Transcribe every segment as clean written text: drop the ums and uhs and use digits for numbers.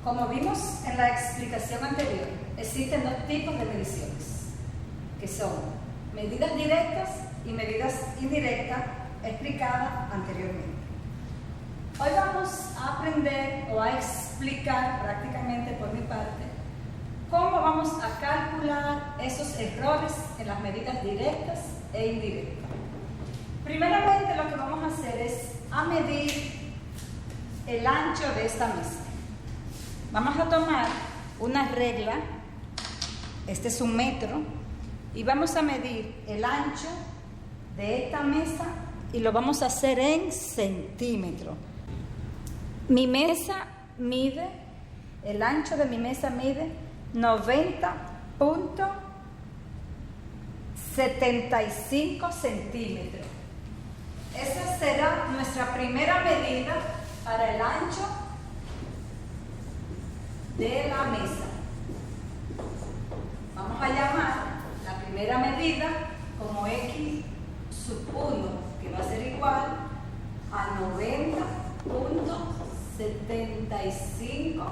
Como vimos en la explicación anterior, existen dos tipos de mediciones, que son medidas directas y medidas indirectas, explicadas anteriormente. Hoy vamos a aprender o a explicar prácticamente por mi parte cómo vamos a calcular esos errores en las medidas directas e indirectas. Primeramente lo que vamos a hacer es a medir el ancho de esta mesa. Vamos a tomar una regla, este es 1 metro, y vamos a medir el ancho de esta mesa y lo vamos a hacer en centímetros. Mi mesa mide, el ancho de mi mesa mide 90.75 centímetros. Esa será nuestra primera medida para el ancho de la mesa. Vamos a llamar la primera medida como x sub 1, que va a ser igual a 90.75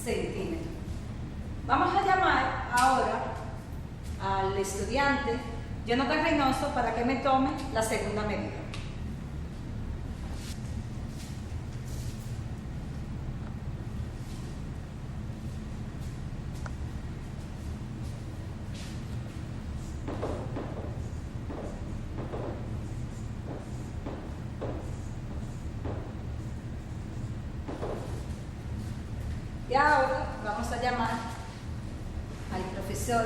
centímetros. Vamos a llamar ahora al estudiante Jonathan Reynoso para que me tome la segunda medida. Y ahora vamos a llamar al profesor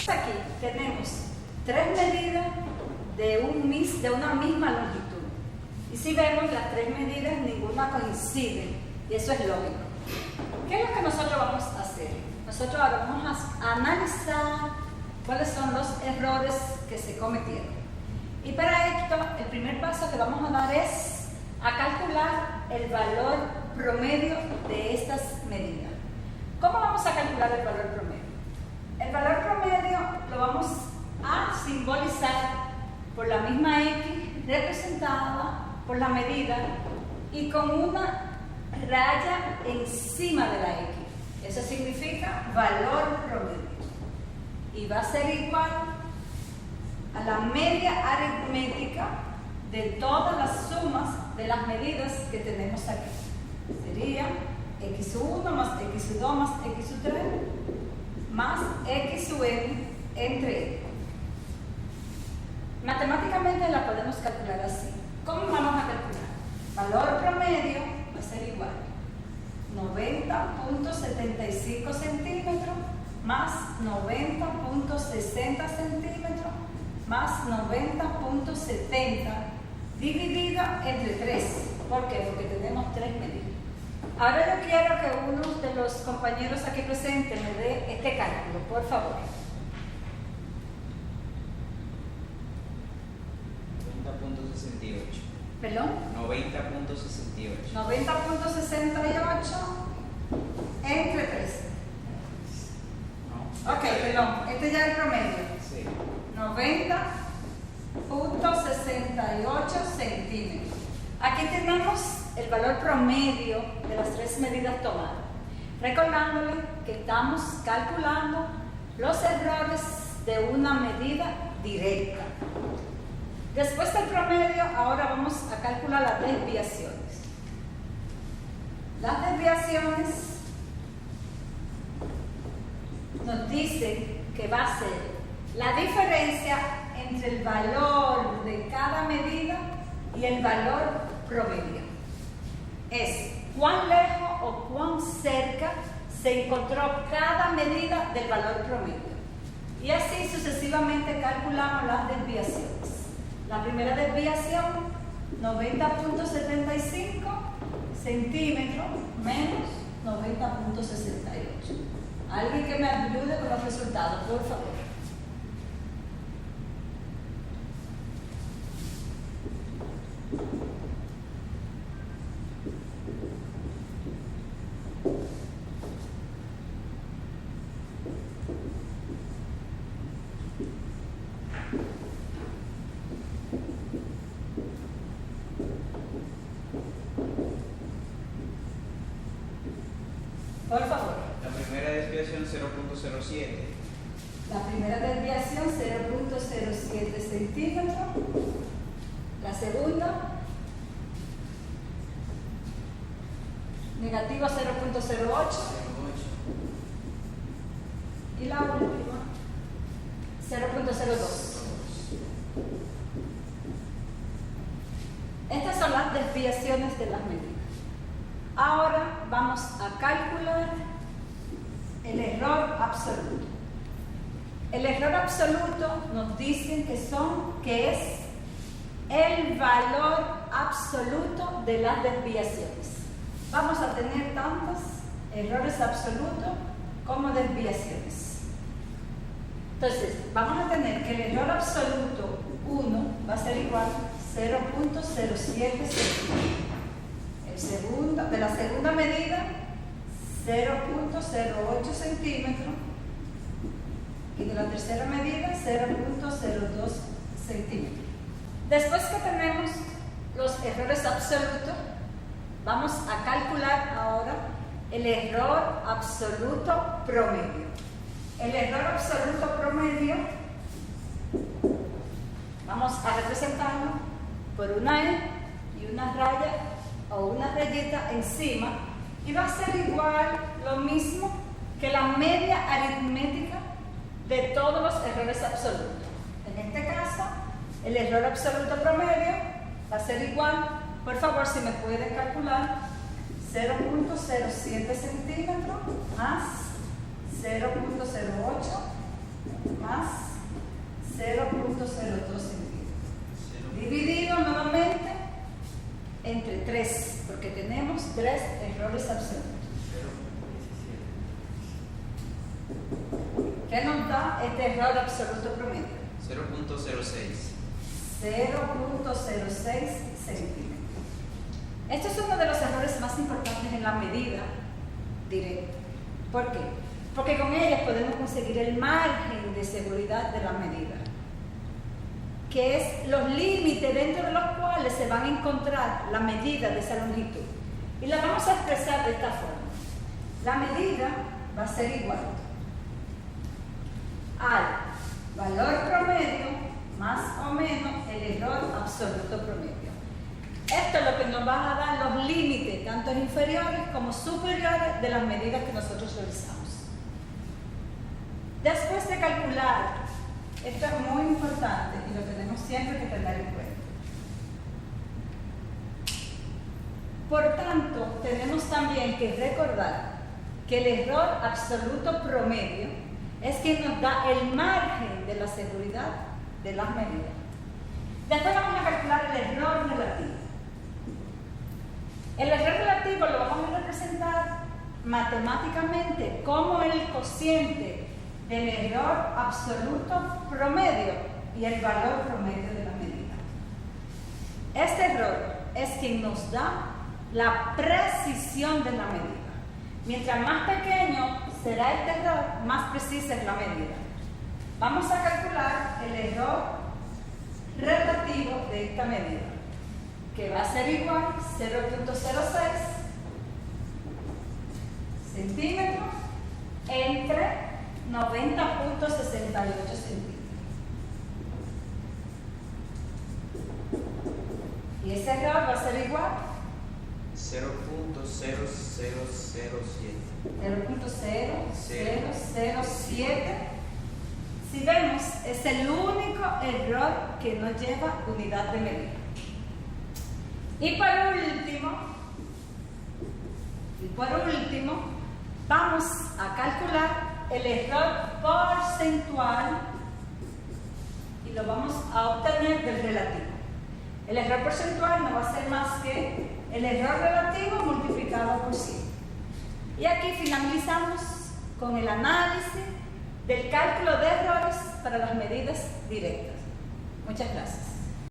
aquí. Tenemos 3 medidas de una misma longitud. Y si vemos las 3 medidas, ninguna coincide. Y eso es lógico. ¿Qué es lo que nosotros vamos a hacer? Nosotros ahora vamos a analizar cuáles son los errores que se cometieron. Y para esto, el primer paso que vamos a dar es a calcular el valor promedio de estas medidas. ¿Cómo vamos a calcular el valor promedio? El valor promedio lo vamos a simbolizar por la misma X representada por la medida y con una raya encima de la X. Eso significa valor promedio. Y va a ser igual a la media aritmética de todas las sumas de las medidas que tenemos aquí. Sería x sub 1 más x sub 2 más x sub 3 más x sub n entre n. Matemáticamente la podemos calcular así. ¿Cómo vamos a calcular? Valor promedio va a ser igual 90.75 centímetros más 90.60 centímetros más 90.70 dividido entre 3. ¿Por qué? Porque tenemos 3 medidas. Ahora yo quiero que uno de los compañeros aquí presentes me dé este cálculo, por favor. 90.68. ¿Perdón? 90.68. 90.68 entre 3. No. Ok, perdón, este ya es el promedio. Sí. 90.68 centímetros. Aquí tenemos el valor promedio de las 3 medidas tomadas. Recordándole que estamos calculando los errores de una medida directa. Después del promedio, ahora vamos a calcular las desviaciones. Las desviaciones nos dicen que va a ser la diferencia entre el valor de cada medida y el valor promedio. Es cuán lejos o cuán cerca se encontró cada medida del valor promedio. Y así sucesivamente calculamos las desviaciones. La primera desviación, 90.75 centímetros menos 90.68. Alguien que me ayude con los resultados, por favor. Por favor. La primera desviación 0.07. La primera desviación 0.07 centímetros. La segunda, negativo 0.08. Y la última, 0.02. Estas son las desviaciones de las medidas. Ahora vamos a calcular el error absoluto. El error absoluto nos dicen que es el valor absoluto de las desviaciones. Vamos a tener tantos errores absolutos como desviaciones. Entonces, vamos a tener que el error absoluto 1 va a ser igual a 0.07 centímetros. De la segunda medida, 0.08 centímetros. Y de la tercera medida, 0.02 centímetros. Después que tenemos los errores absolutos, vamos a calcular ahora el error absoluto promedio. El error absoluto promedio, vamos a representarlo por una E y una raya o una rayita encima, y va a ser igual, lo mismo que la media aritmética de todos los errores absolutos. En este caso, el error absoluto promedio va a ser igual, por favor, si me puede calcular, 0.07 centímetros más 0.08 más 0.02 centímetros. Dividido nuevamente entre 3, porque tenemos 3 errores absolutos. ¿Qué nos da este error absoluto promedio? 0.06. 0.06 centímetros. Este es uno de los errores más importantes en la medida directa. ¿Por qué? Porque con ellas podemos conseguir el margen de seguridad de la medida, que es los límites dentro de los cuales se van a encontrar la medida de esa longitud. Y la vamos a expresar de esta forma. La medida va a ser igual al valor promedio más o menos el error absoluto promedio. Esto es lo que nos va a dar los límites, tanto inferiores como superiores, de las medidas que nosotros realizamos. Después de calcular, esto es muy importante y lo tenemos siempre que tener en cuenta. Por tanto, tenemos también que recordar que el error absoluto promedio es quien nos da el margen de la seguridad de las medidas. Después vamos a calcular el error relativo. El error relativo lo vamos a representar matemáticamente como el cociente del error absoluto promedio y el valor promedio de la medida. Este error es quien nos da la precisión de la medida. Mientras más pequeño será este error, más precisa es la medida. Vamos a calcular el error relativo de esta medida, que va a ser igual a 0.06 centímetros entre 90.68 centímetros. Y ese error va a ser igual a 0.0007. 0.0007. Si vemos, es el único error que no lleva unidad de medida. Y por último, vamos a calcular el error porcentual y lo vamos a obtener del relativo. El error porcentual no va a ser más que el error relativo multiplicado por 100. Y aquí finalizamos con el análisis del cálculo de errores para las medidas directas. Muchas gracias.